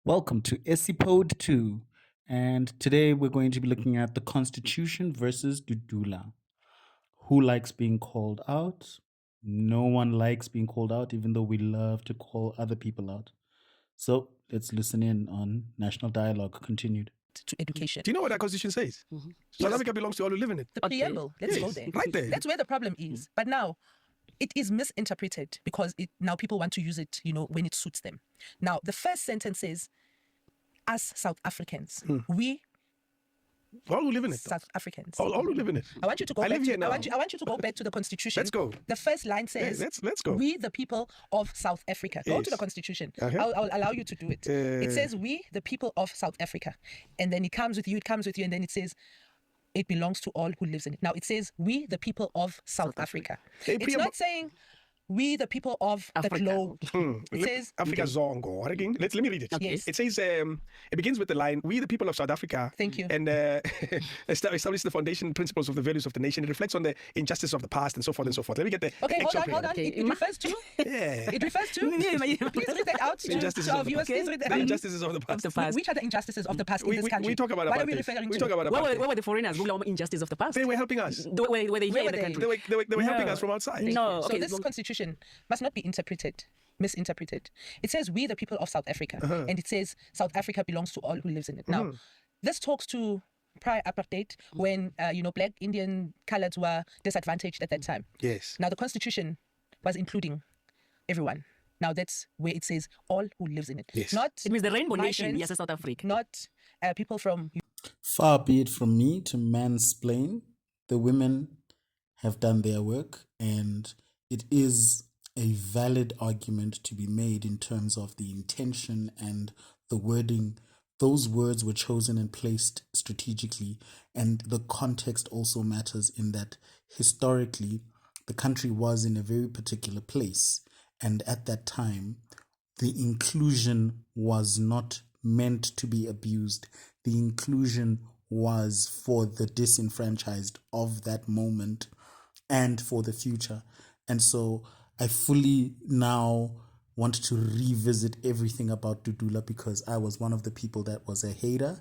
Welcome to Esipode 2. And today we're going to be looking at the Constitution versus Dudula. Who likes being called out? No one likes being called out, even though we love to call other people out. So let's listen in on National Dialogue continued. To education. Do you know what that constitution says? South Africa belongs to all who live in it. The preamble. Let's go there. Right there. That's where the problem is. But now, it is misinterpreted because now people want to use it, when it suits them. Now, the first sentence says, us South Africans, we All who live in it. South Africans. All who live in it. I want you to go I back live here to, now. I want you to go back to the Constitution. Let's go. The first line says, let's go. we the people of South Africa. Go to the Yes. Constitution. Uh-huh. I'll allow you to do it. It says, we the people of South Africa. And then it comes with you, and then it says, it belongs to all who lives in it. Now it says, we the people of South Africa. Hey, It's not saying we the people of the globe. It says Africa Zongo. Let me read it. Okay. Yes. It says, it begins with the line, we the people of South Africa. Thank you. And establish the foundation principles of the values of the nation. It reflects on the injustice of the past and so forth and so forth. Let me get the Okay, hold actual on. period. It refers to? Yeah. It refers to? Please read that out to Injustices our of the viewers. past. Please read that The out. injustices of the past. Which are the injustices of the past in this country? We talk about What are apartheid. we referring We to? talk about Where apartheid. were the foreigners who are injustice of the past? They were helping us. Were they Where here were in the they? country? They were helping No. us from outside. No. So Okay. this constitution must not be misinterpreted. It says we the people of South Africa, and it says South Africa belongs to all who lives in it. Now, this talks to prior apartheid when black, Indian, coloureds were disadvantaged at that time. Yes. Now the constitution was including everyone. Now that's where it says all who lives in it. Yes. Not It means the rainbow nation, migrants, yes, South Africa. not people from Far be it from me to mansplain. The women have done their work, and it is a valid argument to be made in terms of the intention and the wording. Those words were chosen and placed strategically, and the context also matters in that historically the country was in a very particular place, and at that time the inclusion was not meant to be abused. The inclusion was for the disenfranchised of that moment and for the future. And so I fully now want to revisit everything about Dudula because I was one of the people that was a hater.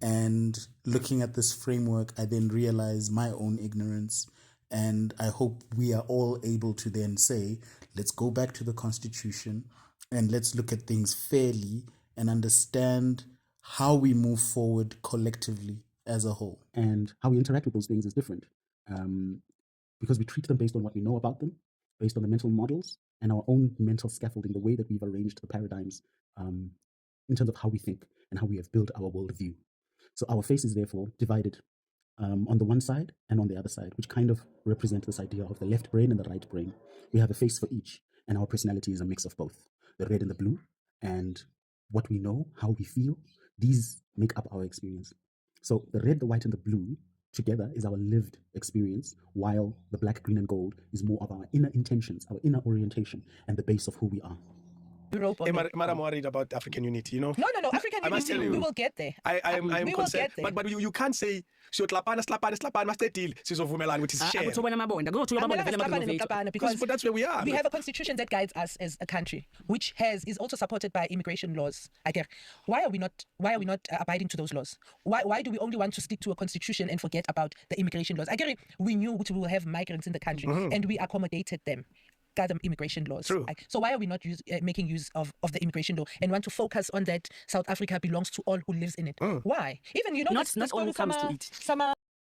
And looking at this framework, I then realized my own ignorance. And I hope we are all able to then say, let's go back to the Constitution and let's look at things fairly and understand how we move forward collectively as a whole. And how we interact with those things is different because we treat them based on what we know about them, based on the mental models and our own mental scaffolding, the way that we've arranged the paradigms in terms of how we think and how we have built our worldview. So our face is therefore divided on the one side and on the other side, which kind of represent this idea of the left brain and the right brain. We have a face for each, and our personality is a mix of both, the red and the blue, and what we know, how we feel, these make up our experience. So the red, the white, and the blue together is our lived experience, while the black, green, and gold is more of our inner intentions, our inner orientation, and the base of who we are. Europe. Hey, I'm worried about African unity, No. African I must unity, tell you. we will get there. I am We will concerned. get there. But you can't say siyotlapana must deal sizovumelana with his share. Because But that's where we are. we have a constitution that guides us as a country, which is also supported by immigration laws. Why are we not abiding to those laws? Why do we only want to stick to a constitution and forget about the immigration laws? We knew we will have migrants in the country, and we accommodated them. Got them immigration laws. True. So why are we not making use of the immigration law and want to focus on that South Africa belongs to all who lives in it? Why? Even Not all who comes to it.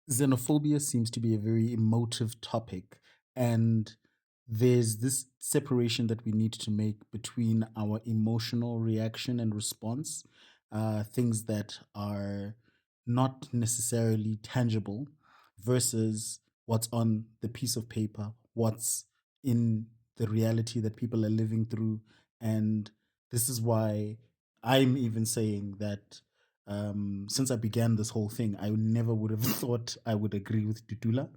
Xenophobia seems to be a very emotive topic, and there's this separation that we need to make between our emotional reaction and response, things that are not necessarily tangible, versus what's on the piece of paper, what's in the reality that people are living through. And this is why I'm even saying that since I began this whole thing, I never would have thought I would agree with Dudula.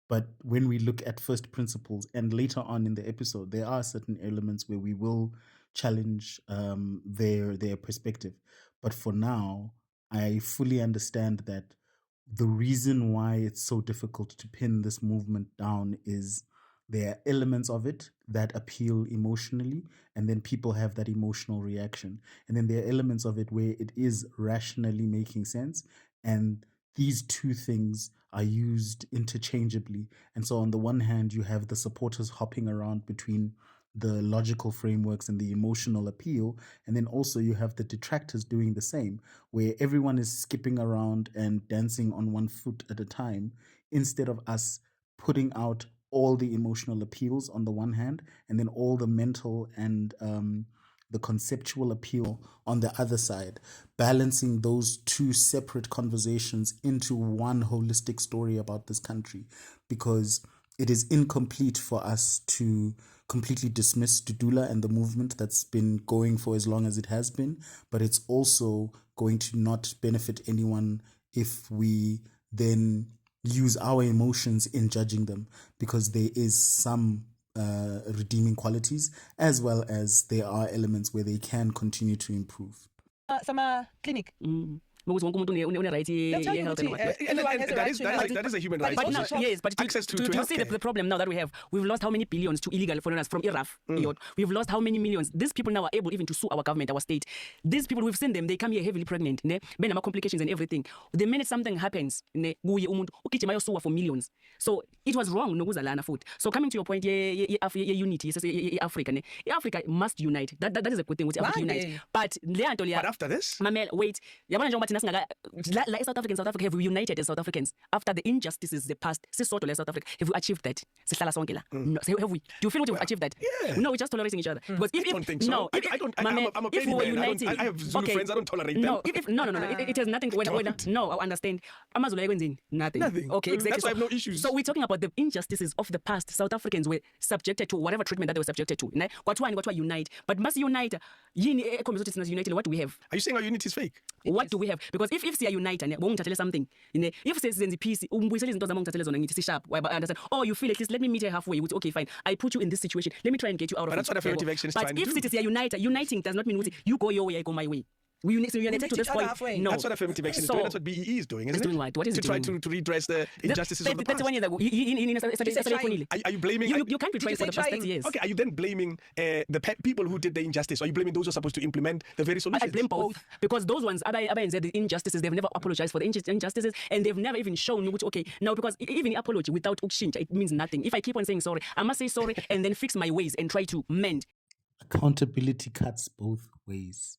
But when we look at first principles and later on in the episode, there are certain elements where we will challenge their perspective. But for now, I fully understand that the reason why it's so difficult to pin this movement down is there are elements of it that appeal emotionally, and then people have that emotional reaction. And then there are elements of it where it is rationally making sense, and these two things are used interchangeably. And so, on the one hand, you have the supporters hopping around between the logical frameworks and the emotional appeal. And then also, you have the detractors doing the same, where everyone is skipping around and dancing on one foot at a time, instead of us putting out all the emotional appeals on the one hand, and then all the mental and the conceptual appeal on the other side, balancing those two separate conversations into one holistic story about this country. Because it is incomplete for us to completely dismiss Dudula and the movement that's been going for as long as it has been, but it's also going to not benefit anyone if we then use our emotions in judging them, because there is some redeeming qualities, as well as there are elements where they can continue to improve. Sama clinic. Because wonke umuntu une-right They'll tell you ye-health ukuthi, and what. everyone has a right to health. that is a human But right. now- also. Yes, but access to to see healthcare. the problem now that we have, we've lost how many billions to illegal foreigners from Iraq. We've lost how many millions. These people now are able even to sue our government, our state. These people, we've seen them, they come here heavily pregnant, ne? Complications and everything. The minute something happens, ne, kuye umuntu, ugijima ayosua for millions. So it was wrong nokuzalana futhi. So coming to your point, unity, Africa, ne? Africa must unite. That is a good thing. Africa One unite. day. But But after this, Mamela, wait. Yabona njengoba thina singaga like South Africa have we united as South Africans after the injustices the past. Sisodwa le South Africa, have we achieved that? Sihlala sonke la. No, have we? Do you feel we've achieved that? Yeah. No, we're just tolerating each other. Because if I don't think so. No, if, I don't. Mamela, I'm a if we were petty man. uniting, I have Zulu friends. I don't tolerate them. No, no. It has nothing. No, I understand. AmaZulu ayekwenzi nothing. Nothing. Okay, exactly. That's why I have no issues. So we're talking about the injustices of the past. South Africans were subjected to whatever treatment that they were subjected to. Kwathiwa unite, but must unite. Yini ekhomisa ukuthi united. What do we have? Are you saying our unity is fake? What do we have? Because if we are united, ngithathele something. If senze peace, umbuyisele izinto zami ngithathele zona ngithi sharp. Understand? Oh, you feel at least let me meet her halfway. Okay, fine. I put you in this situation. Let me try and get you out of it. But that's what affirmative action is but trying to do. But if cities are united, uniting does not mean you go your way, I go my way. We united meet to this each other point. halfway. No. That's what affirmative action is doing. That's what BEE is doing, isn't it? Doing what? What is to it try doing? to redress the injustices of the past. 31 years ago. Are you blaming? You can't be Did you trying for say the past trying? 30 years. Okay, are you then blaming the people who did the injustice? Or are you blaming those who are supposed to implement the very solutions? I blame both. Because those ones, the injustices, they've never apologized for the injustices, and they've never even shown, okay, now because even apology without ukshinja, it means nothing. If I keep on saying sorry, I must say sorry and then fix my ways and try to mend. Accountability cuts both ways.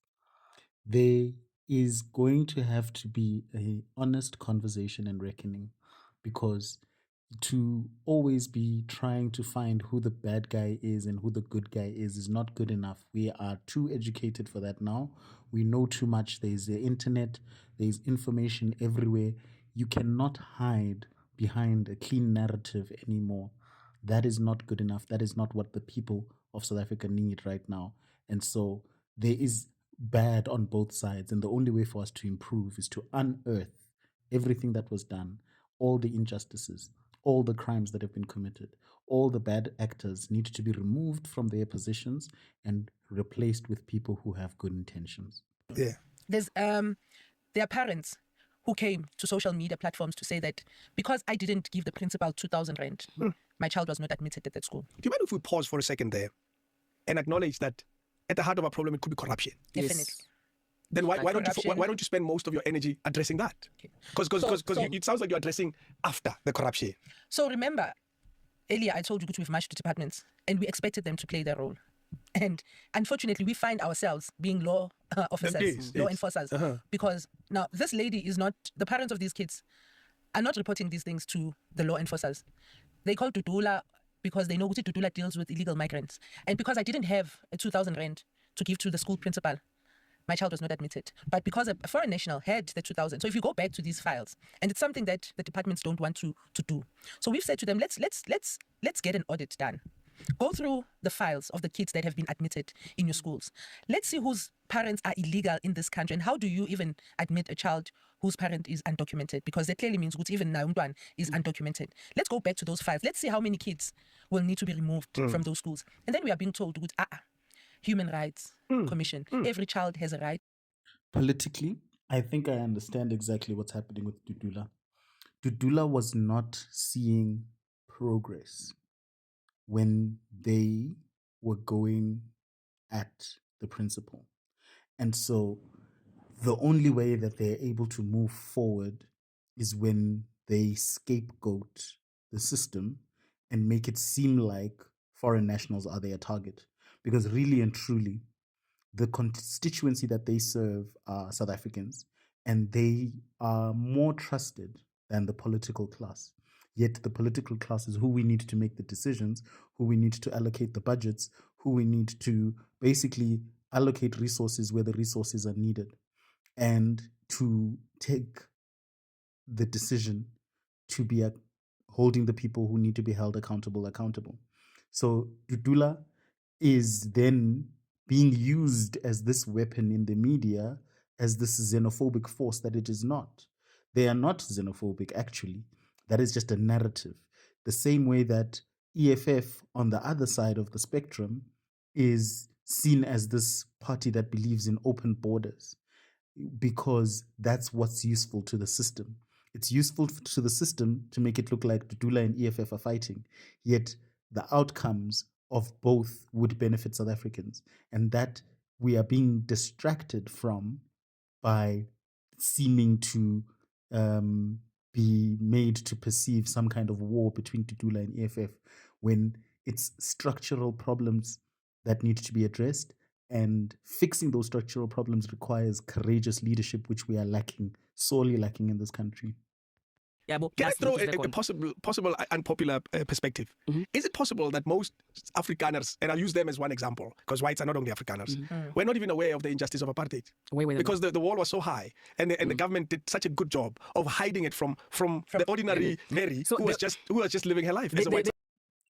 There is going to have to be an honest conversation and reckoning, because to always be trying to find who the bad guy is and who the good guy is not good enough. We are too educated for that now. We know too much. There's the internet, there's information everywhere. You cannot hide behind a clean narrative anymore. That is not good enough. That is not what the people of South Africa need right now. And so there is bad on both sides, and the only way for us to improve is to unearth everything that was done, all the injustices, all the crimes that have been committed. All the bad actors need to be removed from their positions and replaced with people who have good intentions. Yeah. There's there are parents who came to social media platforms to say that because I didn't give the principal 2,000 rand, my child was not admitted at that school. Do you mind if we pause for a second there and acknowledge that at the heart of our problem it could be corruption? Definitely. Then why don't corruption. why don't you spend most of your energy addressing that? Because it sounds like you're addressing after the corruption. So remember, earlier I told you we've matched the departments and we expected them to play their role. And unfortunately, we find ourselves being law officers, law enforcers. Because now this lady is not, the parents of these kids are not reporting these things to the law enforcers. They call Dudula because they know Dudula deals with illegal migrants. And because I didn't have a 2,000 rand to give to the school principal, my child was not admitted. But because a foreign national had the 2,000. So if you go back to these files, and it's something that the departments don't want to do. So we've said to them, let's get an audit done. Go through the files of the kids that have been admitted in your schools. Let's see whose parents are illegal in this country, and how do you even admit a child whose parent is undocumented? Because that clearly means even now one is undocumented. Let's go back to those files. Let's see how many kids will need to be removed from those schools. And then we are being told, Human Rights Commission, every child has a right. Politically, I think I understand exactly what's happening with Dudula. Dudula was not seeing progress when they were going at the principal. And so the only way that they're able to move forward is when they scapegoat the system and make it seem like foreign nationals are their target. Because really and truly, the constituency that they serve are South Africans, and they are more trusted than the political class. Yet the political class is who we need to make the decisions, who we need to allocate the budgets, who we need to basically allocate resources where the resources are needed, and to take the decision to be holding the people who need to be held accountable. So Dudula is then being used as this weapon in the media, as this xenophobic force that it is not. They are not xenophobic, actually. That is just a narrative. The same way that EFF on the other side of the spectrum is seen as this party that believes in open borders, because that's what's useful to the system. It's useful to the system to make it look like Dudula and EFF are fighting, yet the outcomes of both would benefit South Africans, and that we are being distracted from by seeming to be made to perceive some kind of war between Dudula and EFF, when it's structural problems that need to be addressed, and fixing those structural problems requires courageous leadership, which we are lacking, sorely lacking in this country. Yeah, but Can I that's throw the a possible unpopular perspective? Is it possible that most Afrikaners, and I'll use them as one example, because whites are not only Afrikaners, were not even aware of the injustice of apartheid? Because the wall was so high, and the government did such a good job of hiding it from the ordinary Mary, who was just living her life as a white.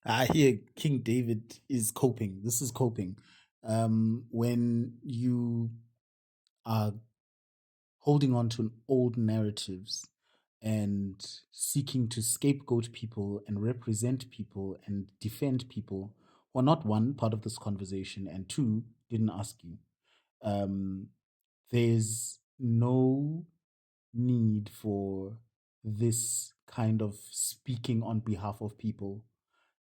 I hear King David is coping. This is coping. When you are holding on to old narratives and seeking to scapegoat people and represent people and defend people who are not, one, part of this conversation, and two, didn't ask you. There's no need for this kind of speaking on behalf of people.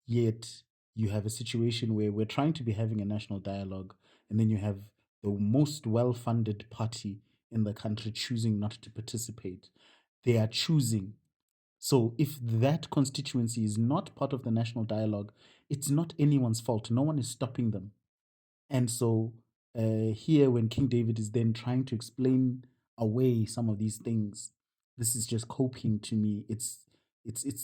Yet you have a situation where we're trying to be having a national dialogue, and then you have the most well-funded party in the country choosing not to participate. They are choosing. So if that constituency is not part of the national dialogue, it's not anyone's fault. No one is stopping them. And so here, when King David is then trying to explain away some of these things, this is just coping to me. It's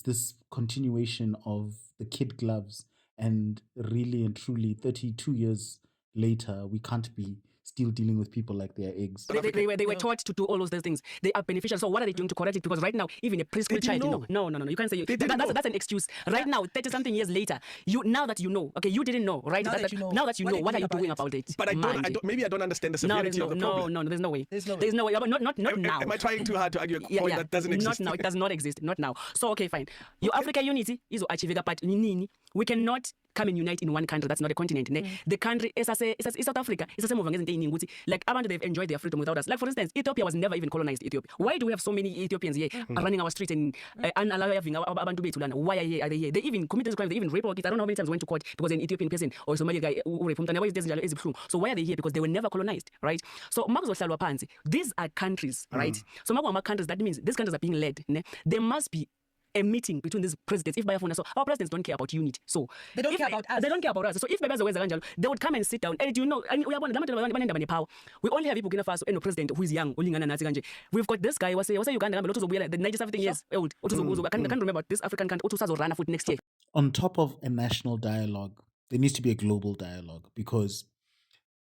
this continuation of the kid gloves, and really and truly, 32 years later, we can't be still dealing with people like they're eggs. They were taught to do all those things. They are beneficial. So what are they doing to correct it? Because right now, even a preschool child, no. You can't say that's an excuse. Right now, 30-something years later, now that you know, okay, you didn't know, right? Now that you know, what are you doing about it? But maybe I don't understand the severity of the problem. No, there's no way. There's no way. Not now. Am I trying too hard to argue a point that doesn't exist? Not now. It does not exist. Not now. So okay, fine. Your Africa unity is achieving, but we cannot come and unite in one country. That's not a continent. The country is South Africa. It's the same of like abantu, they've enjoyed their freedom without us. Like for instance, Ethiopia was never even colonized. Ethiopia. Why do we have so many Ethiopians here running our streets and unallowing abantu bethu lana? Why are they here? They even committed crimes. They even rape our kids. I don't know how many times we went to court because an Ethiopian person or a Somali guy who raped them. So why are they here? Because they were never colonized, right? So these are countries, right? So countries, that means these countries are being led. There must be a meeting between these presidents. If so our presidents don't care about unity, so they don't care about us. They don't care about us. So if they would come and sit down, and we power. We only have Burkina Faso and a president who is young. We've got this guy was Uganda, the 90-something years old. I can't remember this African country. Run foot next year. On top of a national dialogue, there needs to be a global dialogue, because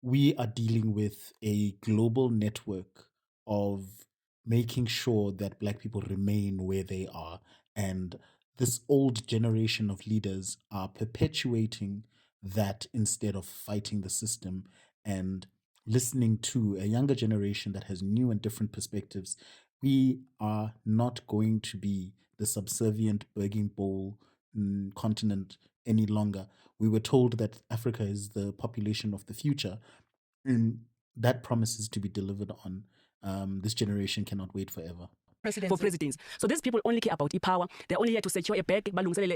we are dealing with a global network of making sure that Black people remain where they are. And this old generation of leaders are perpetuating that instead of fighting the system and listening to a younger generation that has new and different perspectives. We are not going to be the subservient begging bowl continent any longer. We were told that Africa is the population of the future, and that promises to be delivered on. This generation cannot wait forever. Presidency. presidents. So these people only care about power. They're only here to secure a bag,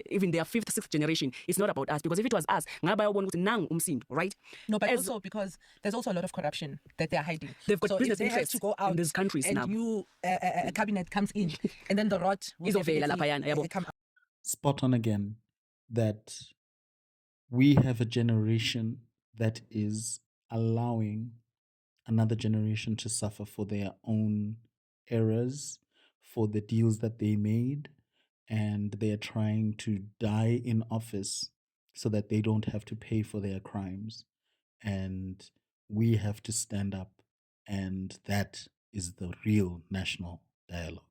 even their fifth, sixth generation. It's not about us, because if it was us, right? No, but also because there's also a lot of corruption that they're hiding. They've got so business if they have interests to go out in these countries and now. new a cabinet comes in, and then the rot will definitely come out. Spot on again, that we have a generation that is allowing another generation to suffer for their own errors, for the deals that they made, and they are trying to die in office so that they don't have to pay for their crimes. And we have to stand up, and that is the real national dialogue.